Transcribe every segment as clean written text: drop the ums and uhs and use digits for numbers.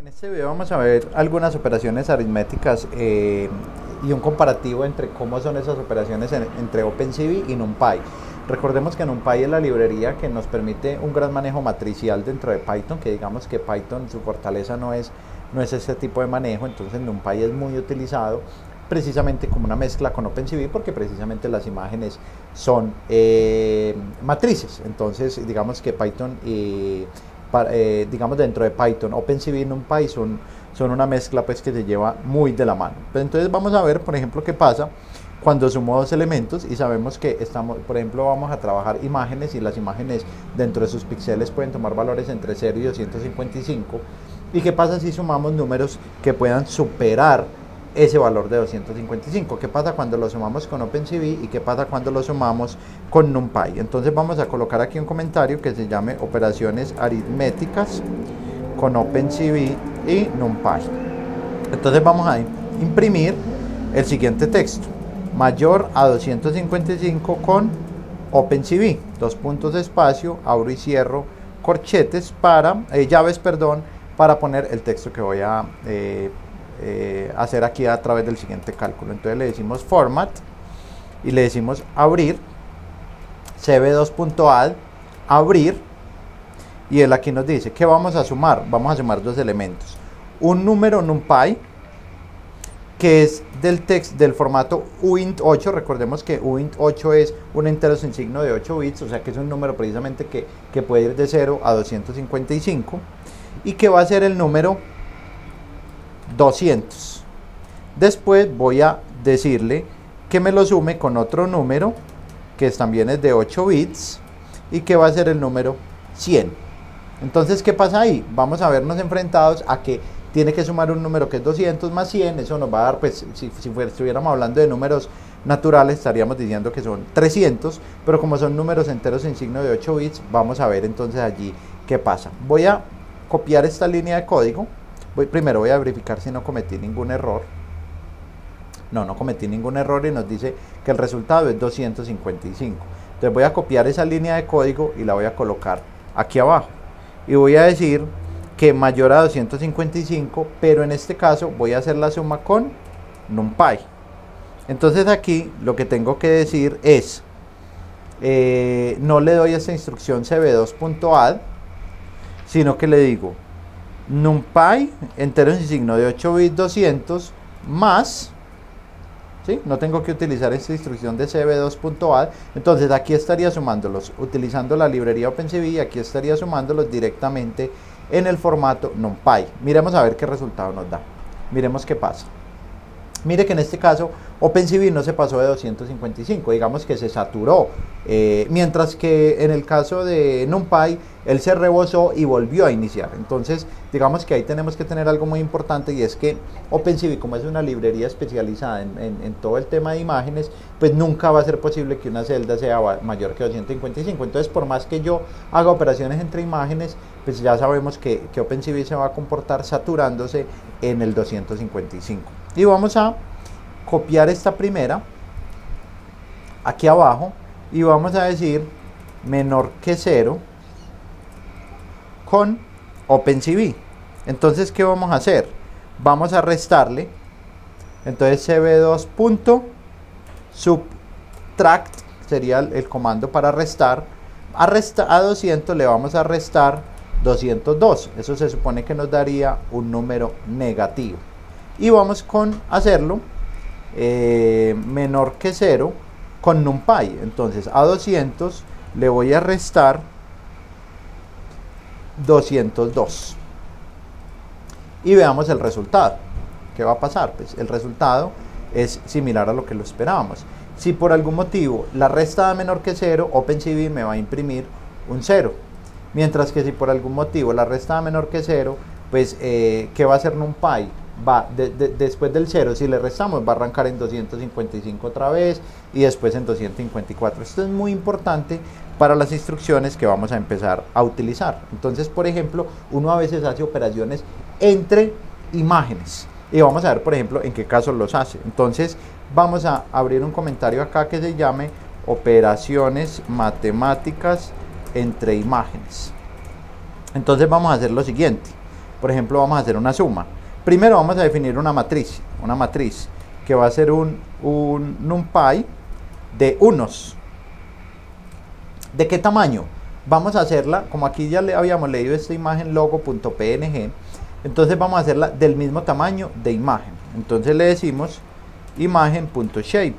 En este video vamos a ver algunas operaciones aritméticas y un comparativo entre cómo son esas operaciones entre OpenCV y NumPy. Recordemos que NumPy es la librería que nos permite un gran manejo matricial dentro de Python, que digamos que Python su fortaleza no es este tipo de manejo, entonces NumPy es muy utilizado precisamente como una mezcla con OpenCV porque precisamente las imágenes son matrices, entonces digamos que Python digamos dentro de Python, OpenCV y NumPy son una mezcla pues que se lleva muy de la mano. Pero entonces vamos a ver, por ejemplo, qué pasa cuando sumo dos elementos y sabemos que estamos, por ejemplo, vamos a trabajar imágenes y las imágenes dentro de sus píxeles pueden tomar valores entre 0 y 255. ¿Y qué pasa si sumamos números que puedan superar ese valor de 255? ¿Qué pasa cuando lo sumamos con OpenCV y qué pasa cuando lo sumamos con NumPy? Entonces vamos a colocar aquí un comentario que se llame operaciones aritméticas con OpenCV y NumPy. Entonces vamos a imprimir el siguiente texto: mayor a 255 con OpenCV, dos puntos de espacio, abro y cierro corchetes para, llaves, perdón, para poner el texto que voy a hacer aquí a través del siguiente cálculo. Entonces le decimos format y le decimos abrir, cv2.add, abrir, y él aquí nos dice que vamos a sumar dos elementos: un número NumPy que es del formato uint8. Recordemos que uint8 es un entero sin signo de 8 bits, o sea que es un número precisamente que puede ir de 0 a 255 y que va a ser el número 200. Después voy a decirle que me lo sume con otro número que también es de 8 bits y que va a ser el número 100. Entonces, ¿qué pasa ahí? Vamos a vernos enfrentados a que tiene que sumar un número que es 200 más 100. Eso nos va a dar, pues, si estuviéramos hablando de números naturales, estaríamos diciendo que son 300, pero como son números enteros sin signo de 8 bits, vamos a ver entonces allí qué pasa. Voy a copiar esta línea de código. Primero voy a verificar si no cometí ningún error. No cometí ningún error y nos dice que el resultado es 255. Entonces voy a copiar esa línea de código y la voy a colocar aquí abajo. Y voy a decir que mayor a 255, pero en este caso voy a hacer la suma con NumPy. Entonces aquí lo que tengo que decir es, no le doy esta instrucción cv2.add, sino que le digo NumPy entero sin signo de 8 bits 200 más, ¿sí? No tengo que utilizar esta instrucción de cv2.add. Entonces aquí estaría sumándolos utilizando la librería OpenCV y aquí estaría sumándolos directamente en el formato NumPy. Miremos a ver qué resultado nos da. Miremos qué pasa. Mire que en este caso OpenCV no se pasó de 255, digamos que se saturó, mientras que en el caso de NumPy él se rebosó y volvió a iniciar. Entonces digamos que ahí tenemos que tener algo muy importante, y es que OpenCV, como es una librería especializada en todo el tema de imágenes, pues nunca va a ser posible que una celda sea mayor que 255. Entonces, por más que yo haga operaciones entre imágenes, pues ya sabemos que OpenCV se va a comportar saturándose en el 255. Y vamos a copiar esta primera aquí abajo y vamos a decir menor que 0 con OpenCV. Entonces, ¿qué vamos a hacer? Vamos a restarle. Entonces cv2.subtract sería el comando para restar. A 200 le vamos a restar 202. Eso se supone que nos daría un número negativo. Y vamos con hacerlo menor que 0 con NumPy. Entonces a 200 le voy a restar 202 y veamos el resultado. ¿Qué va a pasar? Pues el resultado es similar a lo que lo esperábamos. Si por algún motivo la resta da menor que 0, OpenCV me va a imprimir un 0, mientras que si por algún motivo la resta da menor que 0, pues ¿qué va a hacer NumPy? Después del 0, si le restamos, va a arrancar en 255 otra vez y después en 254. Esto es muy importante para las instrucciones que vamos a empezar a utilizar. Entonces, por ejemplo, uno a veces hace operaciones entre imágenes y vamos a ver, por ejemplo, en qué casos los hace. Entonces vamos a abrir un comentario acá que se llame operaciones matemáticas entre imágenes. Entonces vamos a hacer lo siguiente. por ejemplo, vamos a hacer una suma. Primero vamos a definir una matriz que va a ser un NumPy de unos. ¿De qué tamaño? Vamos a hacerla, como aquí ya le habíamos leído esta imagen logo.png, entonces vamos a hacerla del mismo tamaño de imagen. Entonces le decimos imagen.shape.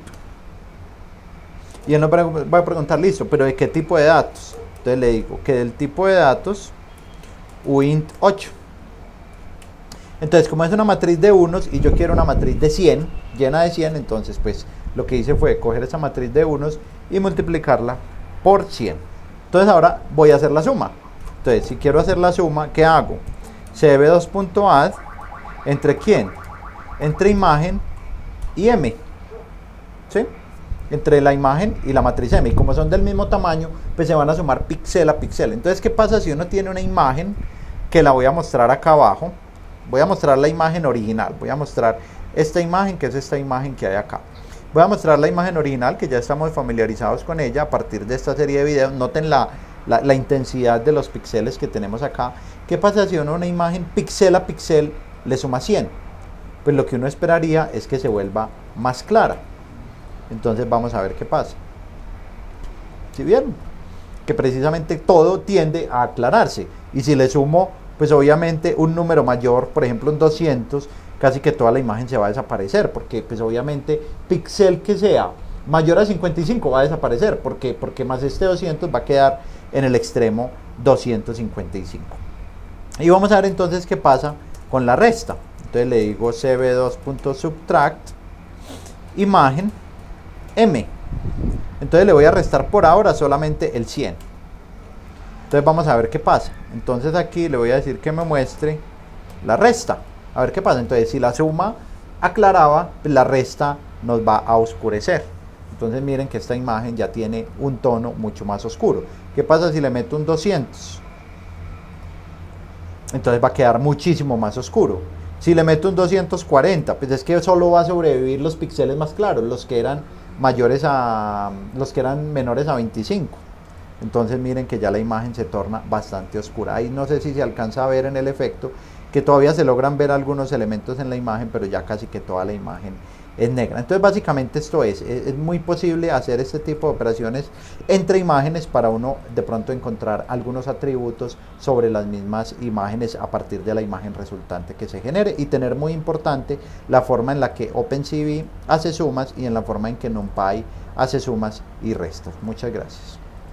Y él nos va a preguntar, listo, pero ¿de qué tipo de datos? Entonces le digo que del tipo de datos uint 8. Entonces, como es una matriz de unos y yo quiero una matriz de 100, llena de 100, entonces pues lo que hice fue coger esa matriz de unos y multiplicarla por 100. Entonces ahora voy a hacer la suma. Entonces, si quiero hacer la suma, ¿qué hago? cb2.add ¿entre quién? Entre imagen y m. ¿Sí? Entre la imagen y la matriz m. Y como son del mismo tamaño, pues se van a sumar píxel a píxel. Entonces, ¿qué pasa si uno tiene una imagen que la voy a mostrar acá abajo? Voy a mostrar la imagen original. Voy a mostrar esta imagen, que es esta imagen que hay acá. Voy a mostrar la imagen original, que ya estamos familiarizados con ella a partir de esta serie de videos. Noten la intensidad de los píxeles que tenemos acá. ¿Qué pasa si uno una imagen píxel a píxel le suma 100? Pues lo que uno esperaría es que se vuelva más clara. Entonces vamos a ver qué pasa. ¿Sí vieron? Que precisamente todo tiende a aclararse. Y si le sumo, pues obviamente un número mayor, por ejemplo un 200, casi que toda la imagen se va a desaparecer, porque pues obviamente píxel que sea mayor a 55 va a desaparecer, porque más este 200 va a quedar en el extremo 255. Y vamos a ver entonces qué pasa con la resta. Entonces le digo cb2.subtract imagen m. Entonces le voy a restar por ahora solamente el 100. Entonces vamos a ver qué pasa. Entonces aquí le voy a decir que me muestre la resta. A ver qué pasa. Entonces si la suma aclaraba, pues la resta nos va a oscurecer. Entonces miren que esta imagen ya tiene un tono mucho más oscuro. ¿Qué pasa si le meto un 200? Entonces va a quedar muchísimo más oscuro. Si le meto un 240, pues es que solo va a sobrevivir los píxeles más claros, los que eran menores a 25. Entonces miren que ya la imagen se torna bastante oscura. Ahí no sé si se alcanza a ver en el efecto que todavía se logran ver algunos elementos en la imagen, pero ya casi que toda la imagen es negra. Entonces básicamente esto es muy posible hacer este tipo de operaciones entre imágenes para uno de pronto encontrar algunos atributos sobre las mismas imágenes a partir de la imagen resultante que se genere, y tener muy importante la forma en la que OpenCV hace sumas y en la forma en que NumPy hace sumas y restas. Muchas gracias.